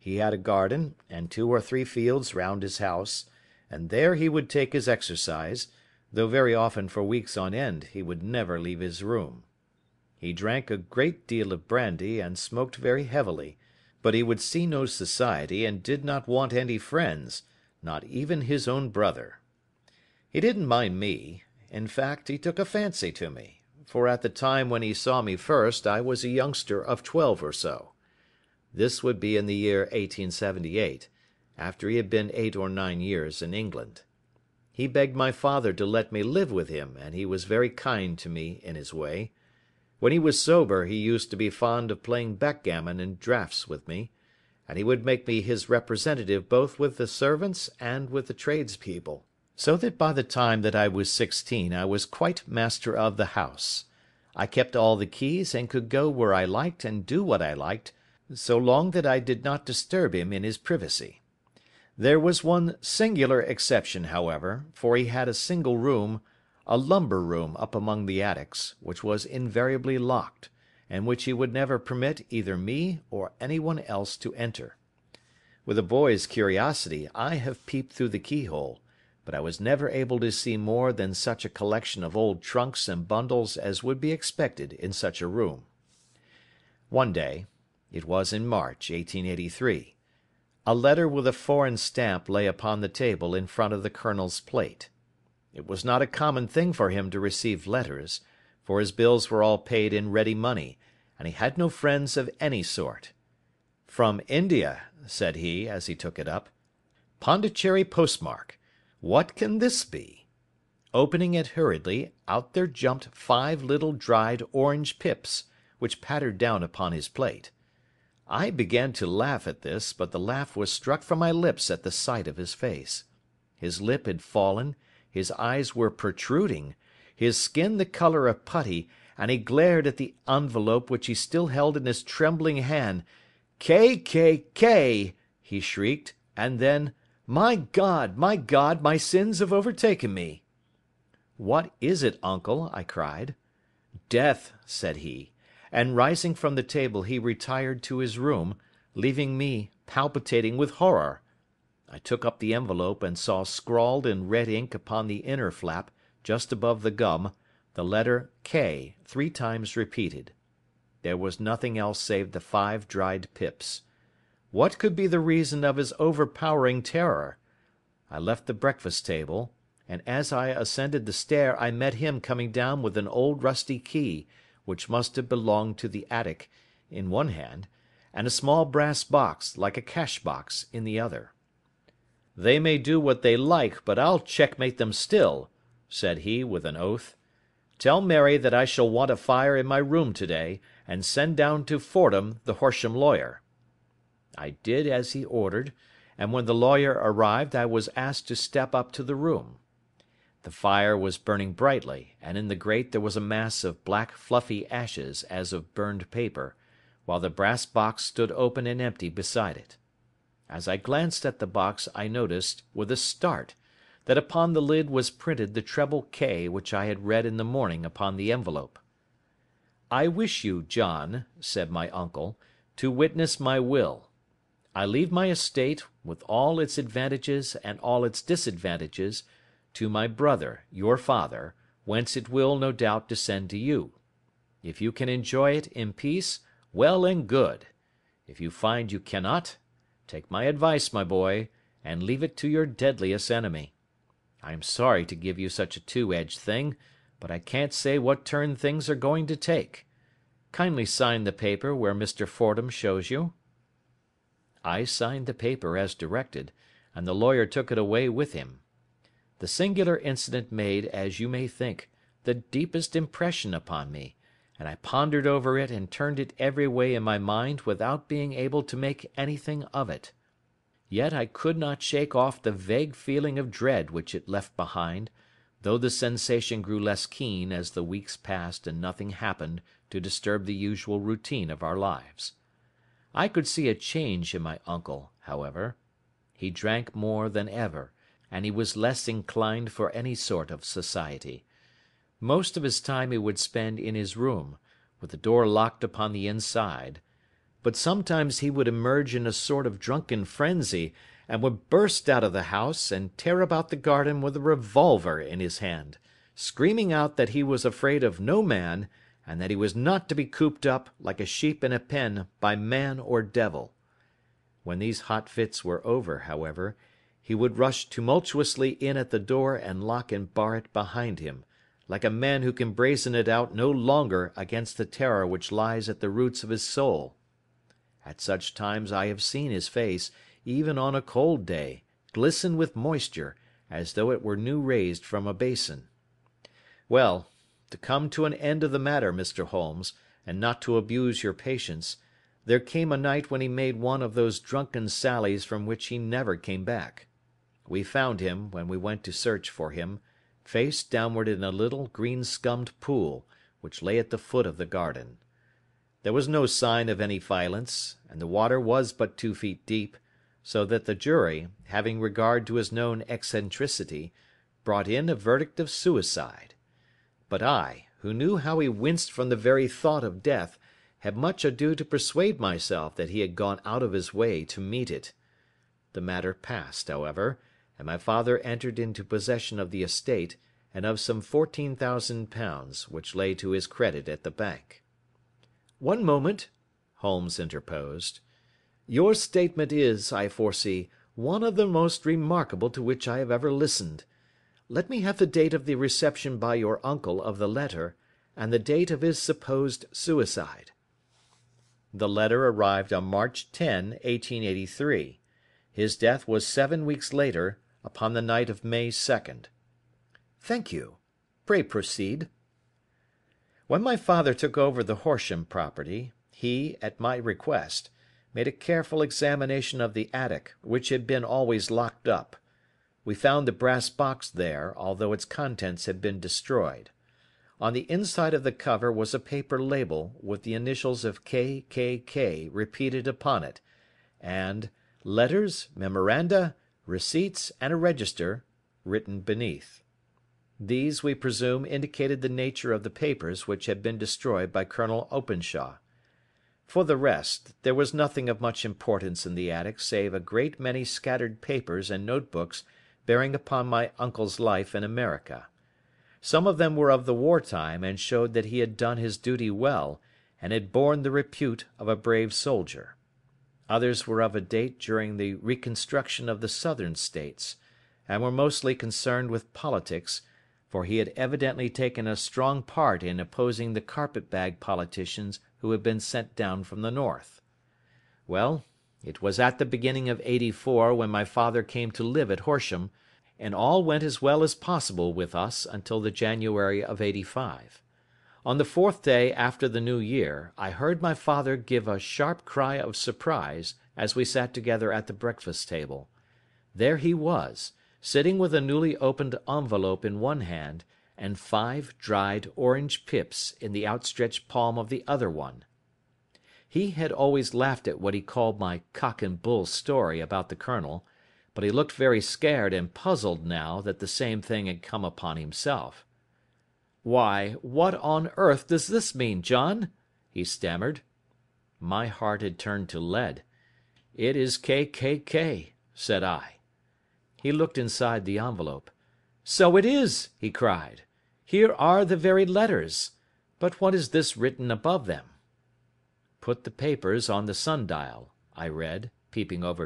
He had a garden, and 2 or 3 fields round his house, and there he would take his exercise, though very often for weeks on end he would never leave his room. He drank a great deal of brandy, and smoked very heavily, but he would see no society, and did not want any friends, not even his own brother. He didn't mind me. In fact, he took a fancy to me, for at the time when he saw me first I was a youngster of 12 or so. This would be in the year 1878, after he had been 8 or 9 years in England. He begged my father to let me live with him, and he was very kind to me in his way. When he was sober he used to be fond of playing backgammon and draughts with me, and he would make me his representative both with the servants and with the tradespeople, so that by the time that I was 16 I was quite master of the house. I kept all the keys and could go where I liked and do what I liked, so long that I did not disturb him in his privacy. There was one singular exception, however, for he had a single room, a lumber room up among the attics, which was invariably locked, and which he would never permit either me or anyone else to enter. With a boy's curiosity I have peeped through the keyhole, but I was never able to see more than such a collection of old trunks and bundles as would be expected in such a room. One day, it was in March, 1883, a letter with a foreign stamp lay upon the table in front of the Colonel's plate. It was not a common thing for him to receive letters, for his bills were all paid in ready money, and he had no friends of any sort. "From India," said he, as he took it up. "Pondicherry postmark. What can this be?" Opening it hurriedly, out there jumped 5 little dried orange pips, which pattered down upon his plate. I began to laugh at this, but the laugh was struck from my lips at the sight of his face. His lip had fallen, his eyes were protruding, his skin the colour of putty, and he glared at the envelope which he still held in his trembling hand. "K, K, K!" he shrieked, and then, my God, my sins have overtaken me." "What is it, uncle?" I cried. "Death," said he, and rising from the table he retired to his room, leaving me palpitating with horror. I took up the envelope and saw scrawled in red ink upon the inner flap, just above the gum, the letter K 3 times repeated. There was nothing else save the 5 dried pips. What could be the reason of his overpowering terror? I left the breakfast table, and as I ascended the stair I met him coming down with an old rusty key, which must have belonged to the attic, in one hand, and a small brass box, like a cash box, in the other. "They may do what they like, but I'll checkmate them still," said he, with an oath. "Tell Mary that I shall want a fire in my room today, and send down to Fordham the Horsham lawyer." I did as he ordered, and when the lawyer arrived I was asked to step up to the room. The fire was burning brightly, and in the grate there was a mass of black fluffy ashes as of burned paper, while the brass box stood open and empty beside it. As I glanced at the box I noticed, with a start, that upon the lid was printed the treble K which I had read in the morning upon the envelope. "I wish you, John," said my uncle, "to witness my will. I leave my estate, with all its advantages and all its disadvantages, to my brother, your father, whence it will, no doubt, descend to you. If you can enjoy it in peace, well and good. If you find you cannot, take my advice, my boy, and leave it to your deadliest enemy. I am sorry to give you such a 2-edged thing, but I can't say what turn things are going to take. Kindly sign the paper where Mr. Fordham shows you." I signed the paper as directed, and the lawyer took it away with him. The singular incident made, as you may think, the deepest impression upon me, and I pondered over it and turned it every way in my mind without being able to make anything of it. Yet I could not shake off the vague feeling of dread which it left behind, though the sensation grew less keen as the weeks passed and nothing happened to disturb the usual routine of our lives. I could see a change in my uncle, however. He drank more than ever, and he was less inclined for any sort of society. Most of his time he would spend in his room, with the door locked upon the inside, but sometimes he would emerge in a sort of drunken frenzy, and would burst out of the house, and tear about the garden with a revolver in his hand, screaming out that he was afraid of no man, and that he was not to be cooped up, like a sheep in a pen, by man or devil. When these hot fits were over, however, he would rush tumultuously in at the door and lock and bar it behind him, like a man who can brazen it out no longer against the terror which lies at the roots of his soul. At such times I have seen his face, even on a cold day, glisten with moisture, as though it were new raised from a basin. Well, to come to an end of the matter, Mr. Holmes, and not to abuse your patience, there came a night when he made one of those drunken sallies from which he never came back. We found him, when we went to search for him, face downward in a little green-scummed pool, which lay at the foot of the garden. There was no sign of any violence, and the water was but 2 feet deep, so that the jury, having regard to his known eccentricity, brought in a verdict of suicide. But I, who knew how he winced from the very thought of death, had much ado to persuade myself that he had gone out of his way to meet it. The matter passed, however, and my father entered into possession of the estate, and of some £14,000, which lay to his credit at the bank. "One moment," Holmes interposed. "Your statement is, I foresee, one of the most remarkable to which I have ever listened. Let me have the date of the reception by your uncle of the letter, and the date of his supposed suicide." The letter arrived on March 10, 1883. His death was 7 weeks later, upon the night of May 2nd. "Thank you. Pray proceed." When my father took over the Horsham property, he, at my request, made a careful examination of the attic, which had been always locked up. We found the brass box there, although its contents had been destroyed. On the inside of the cover was a paper label, with the initials of K.K.K. repeated upon it, and "Letters, Memoranda, Receipts, and a Register" written beneath. These, we presume, indicated the nature of the papers which had been destroyed by Colonel Openshaw. For the rest, there was nothing of much importance in the attic save a great many scattered papers and notebooks bearing upon my uncle's life in America. Some of them were of the war time, and showed that he had done his duty well, and had borne the repute of a brave soldier. Others were of a date during the reconstruction of the Southern States, and were mostly concerned with politics, for he had evidently taken a strong part in opposing the carpet-bag politicians who had been sent down from the North. Well, it was at the beginning of '84 when my father came to live at Horsham, and all went as well as possible with us until the January of '85. On the 4th day after the New Year, I heard my father give a sharp cry of surprise as we sat together at the breakfast table. There he was, sitting with a newly opened envelope in one hand, and 5 dried orange pips in the outstretched palm of the other one. He had always laughed at what he called my cock and bull story about the colonel, but he looked very scared and puzzled now that the same thing had come upon himself. "Why, what on earth does this mean, John?" he stammered. My heart had turned to lead. "It is K.K.K.," said I. He looked inside the envelope. "So it is," he cried. "Here are the very letters. But what is this written above them?" "Put the papers on the sundial," I read, peeping over